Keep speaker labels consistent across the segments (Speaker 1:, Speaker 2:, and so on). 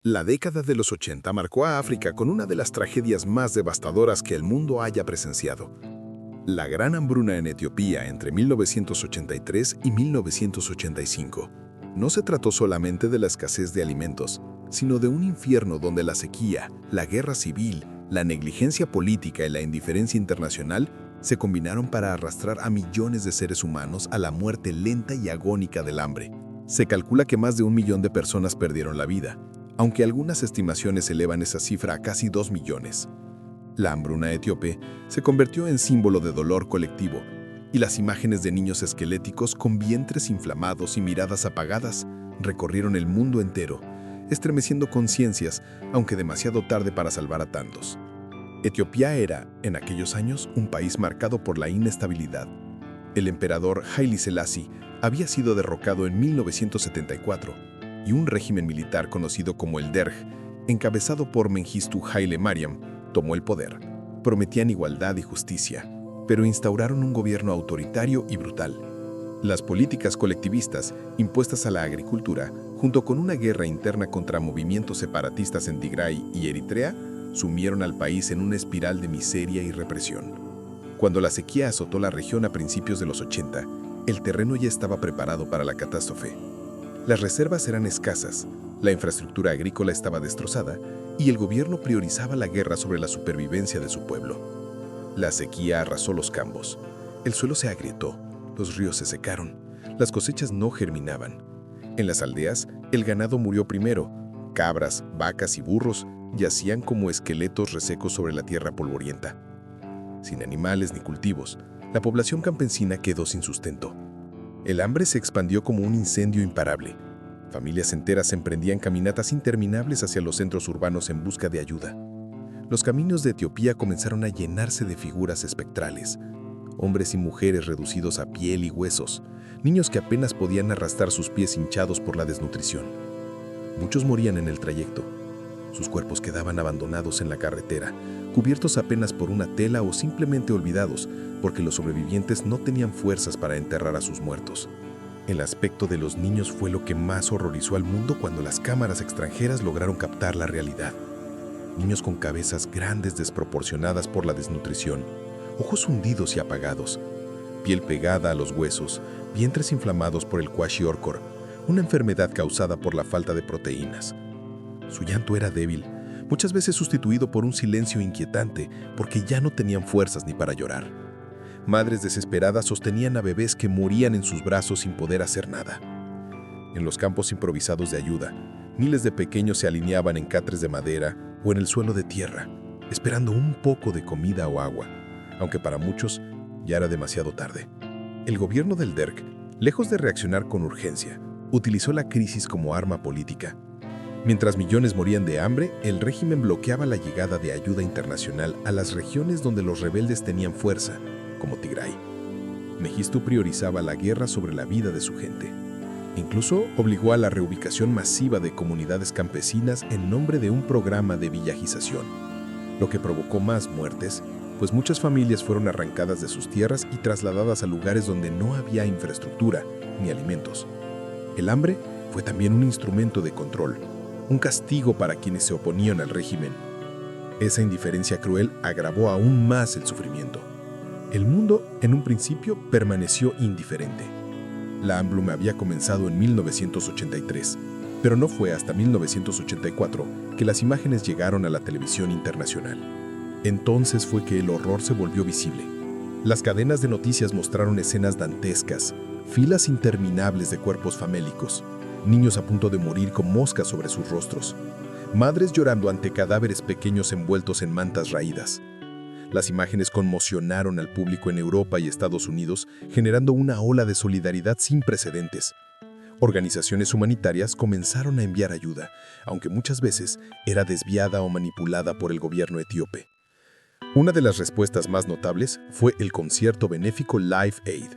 Speaker 1: La década de los 80 marcó a África con una de las tragedias más devastadoras que el mundo haya presenciado. La gran hambruna en Etiopía entre 1983 y 1985. No se trató solamente de la escasez de alimentos, sino de un infierno donde la sequía, la guerra civil, la negligencia política y la indiferencia internacional se combinaron para arrastrar a millones de seres humanos a la muerte lenta y agónica del hambre. Se calcula que más de 1 millón de personas perdieron la vida, aunque algunas estimaciones elevan esa cifra a casi 2 millones. La hambruna etíope se convirtió en símbolo de dolor colectivo, y las imágenes de niños esqueléticos con vientres inflamados y miradas apagadas recorrieron el mundo entero, estremeciendo conciencias, aunque demasiado tarde para salvar a tantos. Etiopía era, en aquellos años, un país marcado por la inestabilidad. El emperador Haile Selassie había sido derrocado en 1974 y un régimen militar conocido como el Derg, encabezado por Mengistu Haile Mariam, tomó el poder. Prometían igualdad y justicia, pero instauraron un gobierno autoritario y brutal. Las políticas colectivistas impuestas a la agricultura, junto con una guerra interna contra movimientos separatistas en Tigray y Eritrea, sumieron al país en una espiral de miseria y represión. Cuando la sequía azotó la región a principios de los 80, el terreno ya estaba preparado para la catástrofe. Las reservas eran escasas, la infraestructura agrícola estaba destrozada y el gobierno priorizaba la guerra sobre la supervivencia de su pueblo. La sequía arrasó los campos, el suelo se agrietó, los ríos se secaron, las cosechas no germinaban. En las aldeas, el ganado murió primero. Cabras, vacas y burros yacían como esqueletos resecos sobre la tierra polvorienta. Sin animales ni cultivos, la población campesina quedó sin sustento. El hambre se expandió como un incendio imparable. Familias enteras emprendían caminatas interminables hacia los centros urbanos en busca de ayuda. Los caminos de Etiopía comenzaron a llenarse de figuras espectrales. Hombres y mujeres reducidos a piel y huesos, niños que apenas podían arrastrar sus pies hinchados por la desnutrición. Muchos morían en el trayecto. Sus cuerpos quedaban abandonados en la carretera, cubiertos apenas por una tela o simplemente olvidados, porque los sobrevivientes no tenían fuerzas para enterrar a sus muertos. El aspecto de los niños fue lo que más horrorizó al mundo cuando las cámaras extranjeras lograron captar la realidad. Niños con cabezas grandes desproporcionadas por la desnutrición, ojos hundidos y apagados, piel pegada a los huesos, vientres inflamados por el kwashiorkor, una enfermedad causada por la falta de proteínas. Su llanto era débil, muchas veces sustituido por un silencio inquietante porque ya no tenían fuerzas ni para llorar. Madres desesperadas sostenían a bebés que morían en sus brazos sin poder hacer nada. En los campos improvisados de ayuda, miles de pequeños se alineaban en catres de madera o en el suelo de tierra, esperando un poco de comida o agua, aunque para muchos ya era demasiado tarde. El gobierno del Derg, lejos de reaccionar con urgencia, utilizó la crisis como arma política. Mientras millones morían de hambre, el régimen bloqueaba la llegada de ayuda internacional a las regiones donde los rebeldes tenían fuerza, como Tigray. Mengistu priorizaba la guerra sobre la vida de su gente. Incluso obligó a la reubicación masiva de comunidades campesinas en nombre de un programa de villagización, lo que provocó más muertes, pues muchas familias fueron arrancadas de sus tierras y trasladadas a lugares donde no había infraestructura ni alimentos. El hambre fue también un instrumento de control, un castigo para quienes se oponían al régimen. Esa indiferencia cruel agravó aún más el sufrimiento. El mundo, en un principio, permaneció indiferente. La hambruna había comenzado en 1983, pero no fue hasta 1984 que las imágenes llegaron a la televisión internacional. Entonces fue que el horror se volvió visible. Las cadenas de noticias mostraron escenas dantescas, filas interminables de cuerpos famélicos, niños a punto de morir con moscas sobre sus rostros, madres llorando ante cadáveres pequeños envueltos en mantas raídas. Las imágenes conmocionaron al público en Europa y Estados Unidos, generando una ola de solidaridad sin precedentes. Organizaciones humanitarias comenzaron a enviar ayuda, aunque muchas veces era desviada o manipulada por el gobierno etíope. Una de las respuestas más notables fue el concierto benéfico Live Aid,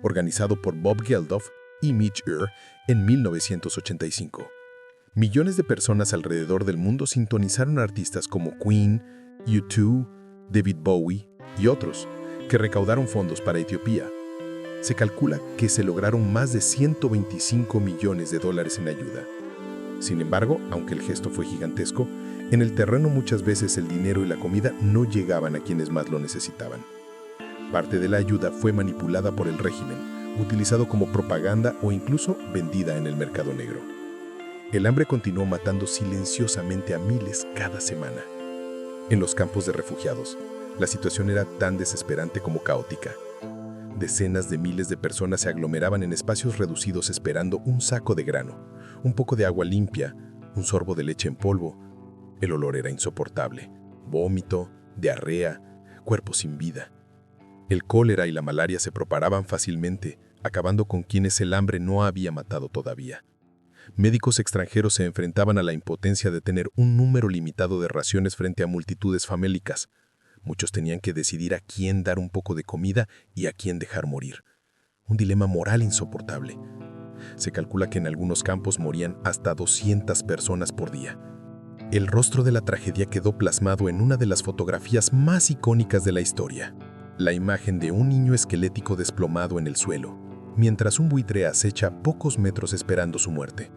Speaker 1: organizado por Bob Geldof y Mitch Ure en 1985. Millones de personas alrededor del mundo sintonizaron a artistas como Queen, U2, David Bowie y otros, que recaudaron fondos para Etiopía. Se calcula que se lograron más de $125 millones en ayuda. Sin embargo, aunque el gesto fue gigantesco, en el terreno muchas veces el dinero y la comida no llegaban a quienes más lo necesitaban. Parte de la ayuda fue manipulada por el régimen, utilizado como propaganda o incluso vendida en el mercado negro. El hambre continuó matando silenciosamente a miles cada semana. En los campos de refugiados, la situación era tan desesperante como caótica. Decenas de miles de personas se aglomeraban en espacios reducidos esperando un saco de grano, un poco de agua limpia, un sorbo de leche en polvo. El olor era insoportable. Vómito, diarrea, cuerpos sin vida. El cólera y la malaria se propagaban fácilmente, acabando con quienes el hambre no había matado todavía. Médicos extranjeros se enfrentaban a la impotencia de tener un número limitado de raciones frente a multitudes famélicas. Muchos tenían que decidir a quién dar un poco de comida y a quién dejar morir. Un dilema moral insoportable. Se calcula que en algunos campos morían hasta 200 personas por día. El rostro de la tragedia quedó plasmado en una de las fotografías más icónicas de la historia. La imagen de un niño esquelético desplomado en el suelo, mientras un buitre acecha a pocos metros esperando su muerte.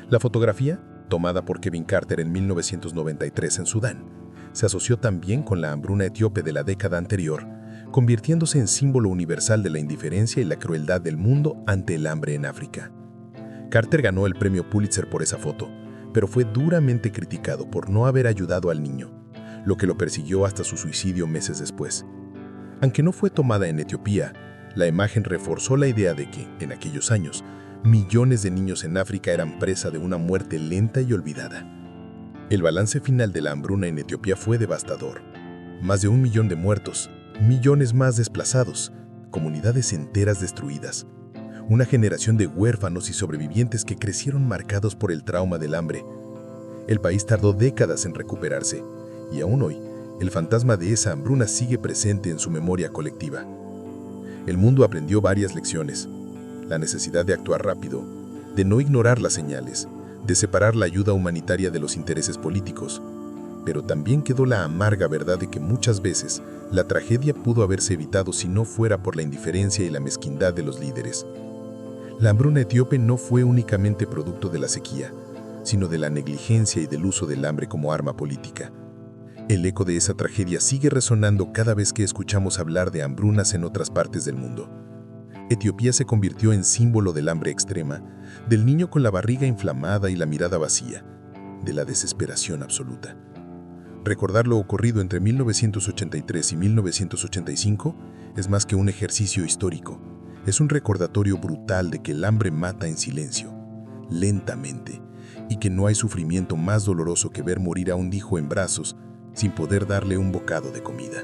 Speaker 1: La fotografía, tomada por Kevin Carter en 1993 en Sudán, se asoció también con la hambruna etíope de la década anterior, convirtiéndose en símbolo universal de la indiferencia y la crueldad del mundo ante el hambre en África. Carter ganó el premio Pulitzer por esa foto, pero fue duramente criticado por no haber ayudado al niño, lo que lo persiguió hasta su suicidio meses después. Aunque no fue tomada en Etiopía, la imagen reforzó la idea de que, en aquellos años, millones de niños en África eran presa de una muerte lenta y olvidada. El balance final de la hambruna en Etiopía fue devastador. Más de 1 millón de muertos, millones más desplazados, comunidades enteras destruidas. Una generación de huérfanos y sobrevivientes que crecieron marcados por el trauma del hambre. El país tardó décadas en recuperarse, y aún hoy, el fantasma de esa hambruna sigue presente en su memoria colectiva. El mundo aprendió varias lecciones. La necesidad de actuar rápido, de no ignorar las señales, de separar la ayuda humanitaria de los intereses políticos. Pero también quedó la amarga verdad de que muchas veces la tragedia pudo haberse evitado si no fuera por la indiferencia y la mezquindad de los líderes. La hambruna etíope no fue únicamente producto de la sequía, sino de la negligencia y del uso del hambre como arma política. El eco de esa tragedia sigue resonando cada vez que escuchamos hablar de hambrunas en otras partes del mundo. Etiopía se convirtió en símbolo del hambre extrema, del niño con la barriga inflamada y la mirada vacía, de la desesperación absoluta. Recordar lo ocurrido entre 1983 y 1985 es más que un ejercicio histórico. Es un recordatorio brutal de que el hambre mata en silencio, lentamente, y que no hay sufrimiento más doloroso que ver morir a un hijo en brazos sin poder darle un bocado de comida.